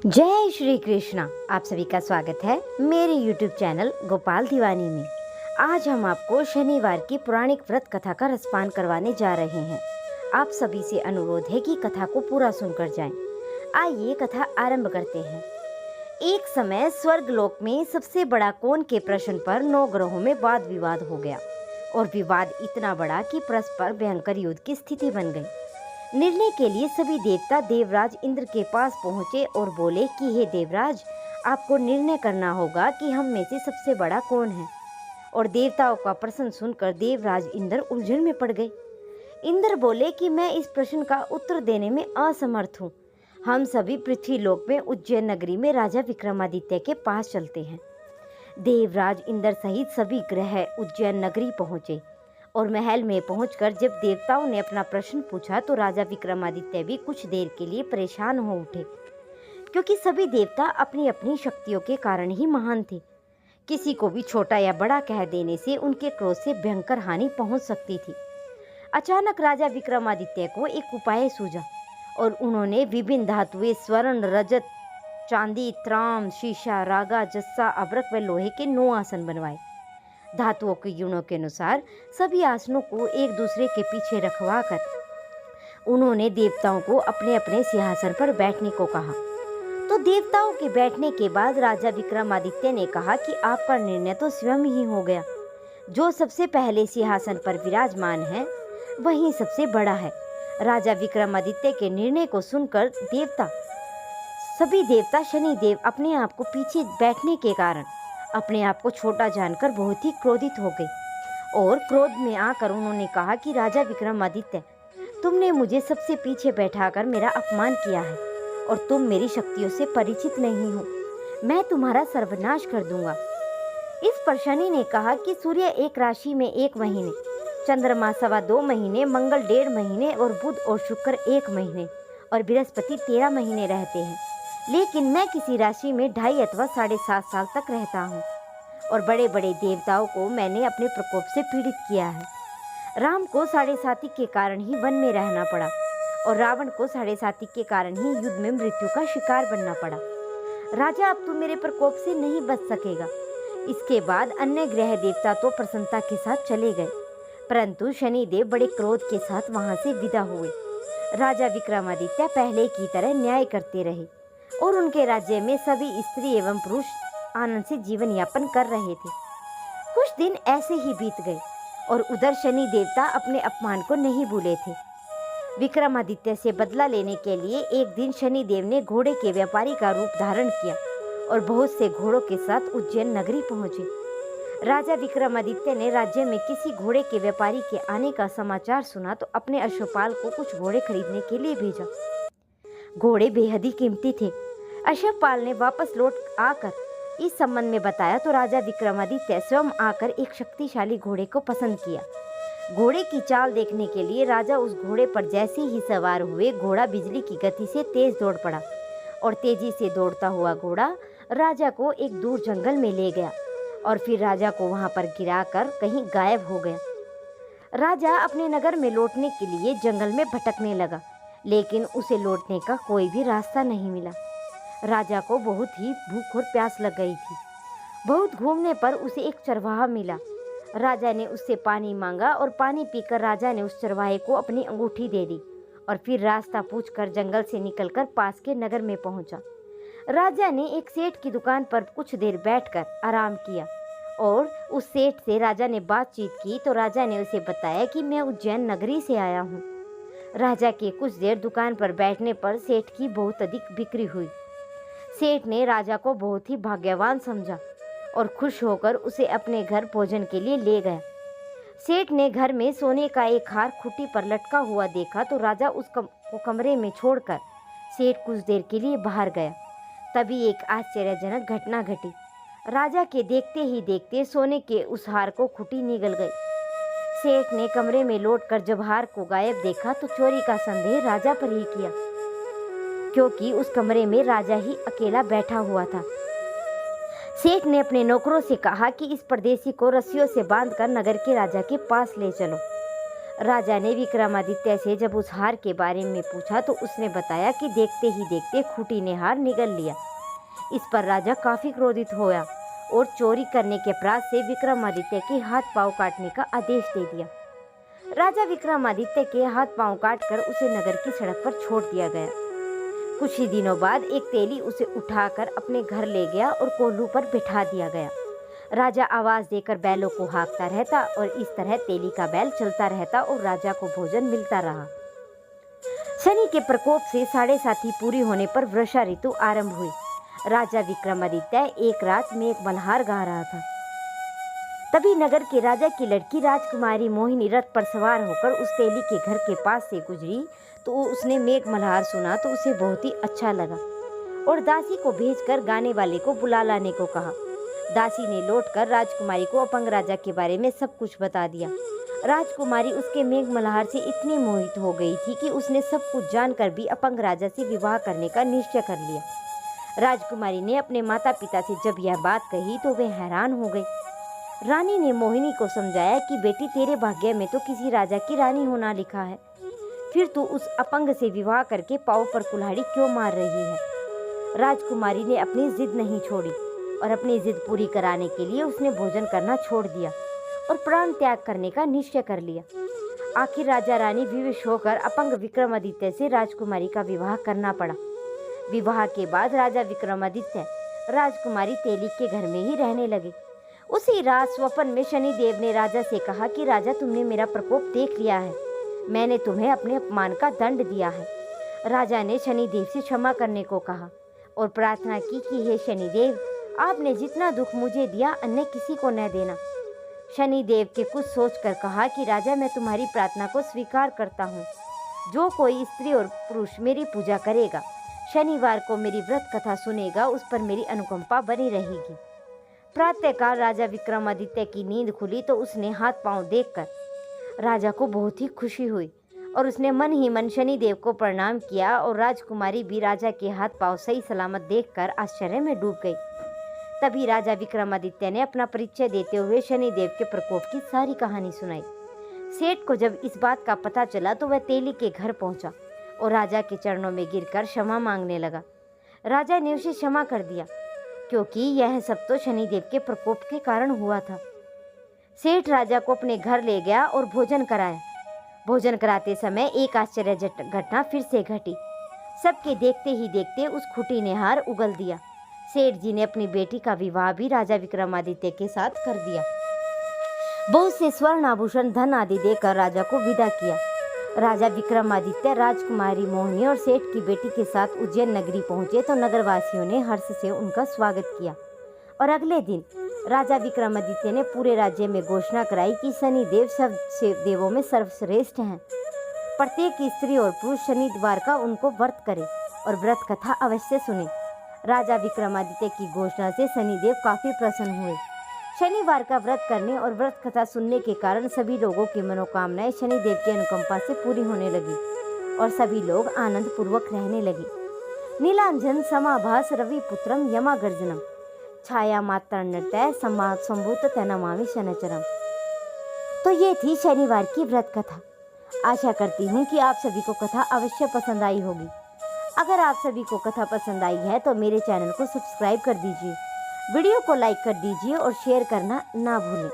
जय श्री कृष्णा। आप सभी का स्वागत है मेरे YouTube चैनल गोपाल दीवानी में। आज हम आपको शनिवार की पौराणिक व्रत कथा का रसपान करवाने जा रहे हैं। आप सभी से अनुरोध है कि कथा को पूरा सुनकर जाएं। आइए कथा आरंभ करते हैं। एक समय स्वर्ग लोक में सबसे बड़ा कौन के प्रश्न पर 9 ग्रहों में वाद विवाद हो गया और विवाद इतना बड़ा कि परस्पर भयंकर युद्ध की स्थिति बन गई। निर्णय के लिए सभी देवता देवराज इंद्र के पास पहुंचे और बोले कि हे देवराज, आपको निर्णय करना होगा कि हम में से सबसे बड़ा कौन है। और देवताओं का प्रश्न सुनकर देवराज इंद्र उलझन में पड़ गए। इंद्र बोले कि मैं इस प्रश्न का उत्तर देने में असमर्थ हूँ। हम सभी पृथ्वी लोक में उज्जैन नगरी में राजा विक्रमादित्य के पास चलते हैं। देवराज इंद्र सहित सभी ग्रह उज्जैन नगरी पहुंचे और महल में पहुंचकर जब देवताओं ने अपना प्रश्न पूछा तो राजा विक्रमादित्य भी कुछ देर के लिए परेशान हो उठे, क्योंकि सभी देवता अपनी अपनी शक्तियों के कारण ही महान थे। किसी को भी छोटा या बड़ा कह देने से उनके क्रोध से भयंकर हानि पहुंच सकती थी। अचानक राजा विक्रमादित्य को एक उपाय सूझा और उन्होंने विभिन्न धातुएं स्वर्ण, रजत, चांदी, त्राम, शीशा, रागा, जस्सा, अभ्रक व लोहे के 9 आसन बनवाए। धातुओं के गुणों के अनुसार सभी आसनों को एक दूसरे के पीछे रखवा कर उन्होंने देवताओं को अपने अपने सिंहासन पर बैठने को कहा। तो देवताओं के बैठने के बाद राजा विक्रमादित्य ने कहा कि आपका निर्णय तो स्वयं ही हो गया। जो सबसे पहले सिंहासन पर विराजमान है वही सबसे बड़ा है। राजा विक्रमादित्य के निर्णय को सुनकर सभी देवता शनिदेव अपने आप को पीछे बैठने के कारण अपने आप को छोटा जानकर बहुत ही क्रोधित हो गए और क्रोध में आकर उन्होंने कहा कि राजा विक्रमादित्य, तुमने मुझे सबसे पीछे बैठाकर मेरा अपमान किया है और तुम मेरी शक्तियों से परिचित नहीं हो। मैं तुम्हारा सर्वनाश कर दूंगा। इस पर शनि ने कहा कि सूर्य एक राशि में 1 महीने, चंद्रमा 2.25 महीने, मंगल 1.5 महीने और बुध और शुक्र 1 महीने और बृहस्पति 13 महीने रहते हैं, लेकिन मैं किसी राशि में 2.5 अथवा 7.5 साल तक रहता हूँ। और बड़े बड़े देवताओं को मैंने अपने प्रकोप से पीड़ित किया है। राम को 7.5 के कारण ही वन में रहना पड़ा और रावण को 7.5 के कारण ही युद्ध में मृत्यु का शिकार बनना पड़ा। राजा, अब तू मेरे प्रकोप से नहीं बच सकेगा। इसके बाद अन्य ग्रह देवता तो प्रसन्नता के साथ चले गए, परंतु शनिदेव बड़े क्रोध के साथ वहां से विदा हुए। राजा विक्रमादित्य पहले की तरह न्याय करते रहे और उनके राज्य में सभी स्त्री एवं पुरुष आनंद से जीवन यापन कर रहे थे। कुछ दिन ऐसे ही बीत गए और उधर शनि देवता अपने अपमान को नहीं भूले थे। विक्रमादित्य से बदला लेने के लिए एक दिन शनि देव ने घोड़े के व्यापारी का रूप धारण किया और बहुत से घोड़ों के साथ उज्जैन नगरी पहुंचे। राजा विक्रमादित्य ने राज्य में किसी घोड़े के व्यापारी के आने का समाचार सुना तो अपने अश्वपाल को कुछ घोड़े खरीदने के लिए भेजा। घोड़े बेहद ही कीमती थे। अश्वपाल ने वापस लौट आकर इस संबंध में बताया तो राजा विक्रमादित्य स्वयं आकर एक शक्तिशाली घोड़े को पसंद किया। घोड़े की चाल देखने के लिए राजा उस घोड़े पर जैसे ही सवार हुए, घोड़ा बिजली की गति से तेज दौड़ पड़ा और तेजी से दौड़ता हुआ घोड़ा राजा को एक दूर जंगल में ले गया और फिर राजा को वहां पर गिराकर कहीं गायब हो गया। राजा अपने नगर में लौटने के लिए जंगल में भटकने लगा, लेकिन उसे लौटने का कोई भी रास्ता नहीं मिला। राजा को बहुत ही भूख और प्यास लग गई थी। बहुत घूमने पर उसे एक चरवाहा मिला। राजा ने उससे पानी मांगा और पानी पीकर राजा ने उस चरवाहे को अपनी अंगूठी दे दी और फिर रास्ता पूछकर जंगल से निकलकर पास के नगर में पहुंचा। राजा ने एक सेठ की दुकान पर कुछ देर बैठकर आराम किया और उस सेठ से राजा ने बातचीत की तो राजा ने उसे बताया कि मैं उज्जैन नगरी से आया हूँ। राजा के कुछ देर दुकान पर बैठने पर सेठ की बहुत अधिक बिक्री हुई। सेठ ने राजा को बहुत ही भाग्यवान समझा और खुश होकर उसे अपने घर भोजन के लिए ले गया। सेठ ने घर में सोने का एक हार खूंटी पर लटका हुआ देखा तो राजा को कमरे में छोड़कर सेठ कुछ देर के लिए बाहर गया। तभी एक आश्चर्यजनक घटना घटी। राजा के देखते ही देखते सोने के उस हार को खूंटी निगल गई। सेठ ने कमरे में लौटकर जब हार को गायब देखा तो चोरी का संदेह राजा पर ही किया, क्योंकि उस कमरे में राजा ही अकेला बैठा हुआ था। सेठ ने अपने नौकरों से कहा कि इस परदेसी को रस्सियों से बांधकर नगर के राजा के पास ले चलो। राजा ने विक्रमादित्य से जब उस हार के बारे में पूछा तो उसने बताया कि देखते ही देखते खूंटी ने हार निगल लिया। इस पर राजा काफी क्रोधित हुआ और चोरी करने के अपराध से विक्रमादित्य के हाथ पांव काटने का आदेश दे दिया। राजा विक्रमादित्य के हाथ पांव काटकर उसे नगर की सड़क पर छोड़ दिया गया। कुछ ही दिनों बाद एक तेली उसे उठाकर अपने घर ले गया और कोल्हू पर बिठा दिया गया। राजा आवाज देकर बैलों को हाँकता रहता और इस तरह तेली का बैल चलता रहता और राजा को भोजन मिलता रहा। शनि के प्रकोप से 7.5 पूरी होने पर वर्षा ऋतु आरंभ हुई। राजा विक्रमादित्य एक रात में एक मल्हार गा रहा था। तभी नगर के राजा की लड़की राजकुमारी मोहिनी रथ पर सवार होकर उस तेली के घर के पास से गुजरी तो उसने मेघ मल्हार सुना तो उसे बहुत ही अच्छा लगा और दासी को भेजकर गाने वाले को बुला लाने को कहा। दासी ने लौटकर राजकुमारी को अपंग राजा के बारे में सब कुछ बता दिया। राजकुमारी उसके मेघ मल्हार से इतनी मोहित हो गई थी कि उसने सब कुछ जानकर भी अपंग राजा से विवाह करने का निश्चय कर लिया। राजकुमारी ने अपने माता पिता से जब यह बात कही तो वे हैरान हो गए। रानी ने मोहिनी को समझाया कि बेटी तेरे भाग्य में तो किसी राजा की रानी होना लिखा है, फिर तू उस अपंग से विवाह करके पाँव पर कुल्हाड़ी क्यों मार रही है। राजकुमारी ने अपनी जिद नहीं छोड़ी और अपनी जिद पूरी कराने के लिए उसने भोजन करना छोड़ दिया और प्राण त्याग करने का निश्चय कर लिया। आखिर राजा रानी विवश होकर अपंग विक्रमादित्य से राजकुमारी का विवाह करना पड़ा। विवाह के बाद राजा विक्रमादित्य राजकुमारी तेली के घर में ही रहने लगे। उसी रात स्वप्न में शनिदेव ने राजा से कहा कि राजा, तुमने मेरा प्रकोप देख लिया है, मैंने तुम्हें अपने अपमान का दंड दिया है। राजा ने शनिदेव से क्षमा करने को कहा और प्रार्थना की कि हे शनिदेव, आपने जितना दुख मुझे दिया अन्य किसी को न देना। शनिदेव के कुछ सोचकर कहा कि राजा, मैं तुम्हारी प्रार्थना को स्वीकार करता हूँ। जो कोई स्त्री और पुरुष मेरी पूजा करेगा, शनिवार को मेरी व्रत कथा सुनेगा, उस पर मेरी अनुकंपा बनी रहेगी। प्रातःकाल राजा विक्रमादित्य की नींद खुली तो उसने हाथ पांव देखकर राजा को बहुत ही खुशी हुई और उसने मन ही मन शनिदेव को प्रणाम किया और राजकुमारी भी राजा के हाथ पांव सही सलामत देखकर आश्चर्य में डूब गई। तभी राजा विक्रमादित्य ने अपना परिचय देते हुए शनिदेव के प्रकोप की सारी कहानी सुनाई। सेठ को जब इस बात का पता चला तो वह तेली के घर पहुंचा और राजा के चरणों में गिरकर क्षमा मांगने लगा। राजा ने उसे क्षमा कर दिया क्योंकि यह सब तो शनिदेव के प्रकोप के कारण हुआ था। सेठ राजा को अपने घर ले गया और भोजन कराया। भोजन कराते समय एक आश्चर्य घटना फिर से घटी। सबके देखते ही देखते उस खूंटी ने हार उगल दिया। सेठ जी ने अपनी बेटी का विवाह भी राजा विक्रमादित्य के साथ कर दिया। बहुत से स्वर्ण आभूषण धन आदि देकर राजा को विदा किया। राजा विक्रमादित्य राजकुमारी मोहिनी और सेठ की बेटी के साथ उज्जैन नगरी पहुंचे तो नगरवासियों ने हर्ष से उनका स्वागत किया और अगले दिन राजा विक्रमादित्य ने पूरे राज्य में घोषणा कराई कि शनिदेव सब देवों में सर्वश्रेष्ठ हैं। प्रत्येक स्त्री और पुरुष शनिवार का उनको व्रत करे और व्रत कथा अवश्य सुने। राजा विक्रमादित्य की घोषणा से शनिदेव काफी प्रसन्न हुए। शनिवार का व्रत करने और व्रत कथा सुनने के कारण सभी लोगों की मनोकामनाएं शनिदेव की अनुकंपा से पूरी होने लगी और सभी लोग आनंद पूर्वक रहने लगे। नीलांजन समाभास रवि पुत्रम यमागर्जनम छाया मात्र नृत्य संभूत तनमामि शनचरम। तो ये थी शनिवार की व्रत कथा। आशा करती हूँ कि आप सभी को कथा अवश्य पसंद आई होगी। अगर आप सभी को कथा पसंद आई है तो मेरे चैनल को सब्सक्राइब कर दीजिए, वीडियो को लाइक कर दीजिए और शेयर करना ना भूलें।